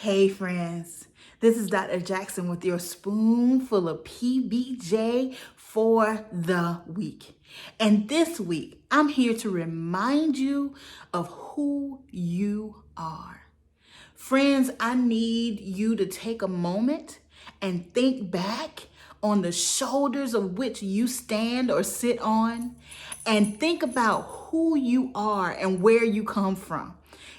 Hey friends, this is Dr. Jackson with your spoonful of PBJ for the week. And this week, I'm here to remind you of who you are. Friends, I need you to take a moment and think back on the shoulders of which you stand or sit on, and think about who you are and where you come from.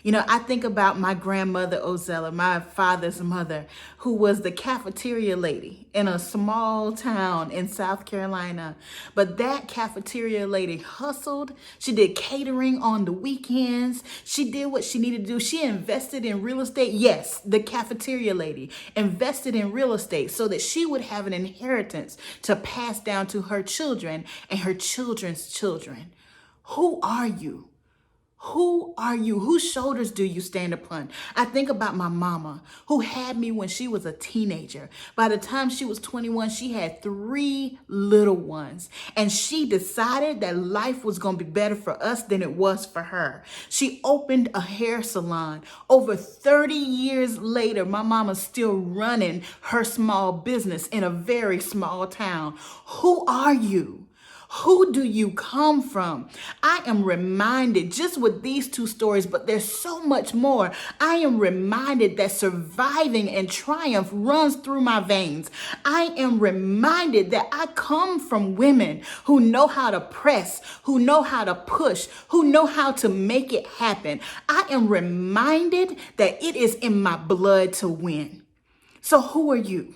I think about my grandmother Ozella, my father's mother, who was the cafeteria lady in a small town in South Carolina. But that cafeteria lady hustled. She did catering on the weekends. She did what she needed to do. She invested in real estate. Yes, the cafeteria lady invested in real estate so that she would have an inheritance to pass down to her children and her children's children. Who are you? Who are you? Whose shoulders do you stand upon? I think about my mama who had me when she was a teenager. By the time she was 21, she had 3 little ones. And she decided that life was going to be better for us than it was for her. She opened a hair salon. Over 30 years later, my mama's still running her small business in a very small town. Who are you? Who do you come from? I am reminded just with these 2 stories, but there's so much more. I am reminded that surviving and triumph runs through my veins. I am reminded that I come from women who know how to press, who know how to push, who know how to make it happen. I am reminded that it is in my blood to win. So who are you?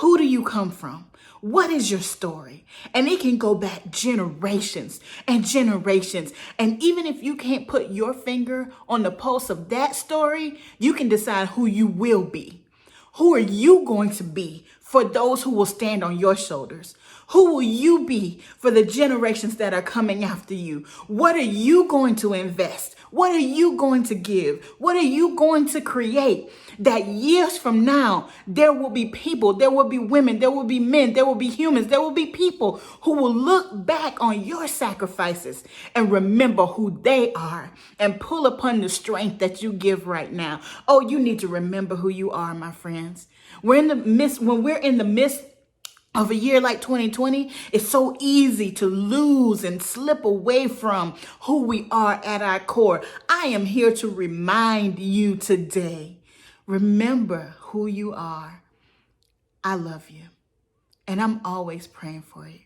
Who do you come from? What is your story? And it can go back generations and generations. And even if you can't put your finger on the pulse of that story, you can decide who you will be. Who are you going to be for those who will stand on your shoulders? Who will you be for the generations that are coming after you? What are you going to invest? What are you going to give? What are you going to create that years from now, there will be people, there will be women, there will be men, there will be humans, there will be people who will look back on your sacrifices and remember who they are and pull upon the strength that you give right now. Oh, you need to remember who you are, my friends. When we're in the midst of a year like 2020, it's so easy to lose and slip away from who we are at our core. I am here to remind you today, remember who you are. I love you, and I'm always praying for you.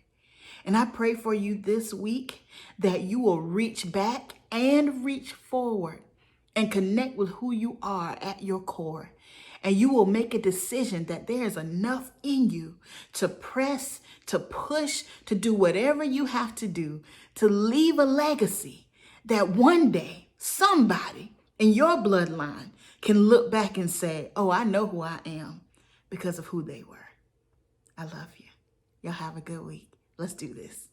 And I pray for you this week that you will reach back and reach forward and connect with who you are at your core. And you will make a decision that there is enough in you to press, to push, to do whatever you have to do to leave a legacy that one day somebody in your bloodline can look back and say, oh, I know who I am because of who they were. I love you. Y'all have a good week. Let's do this.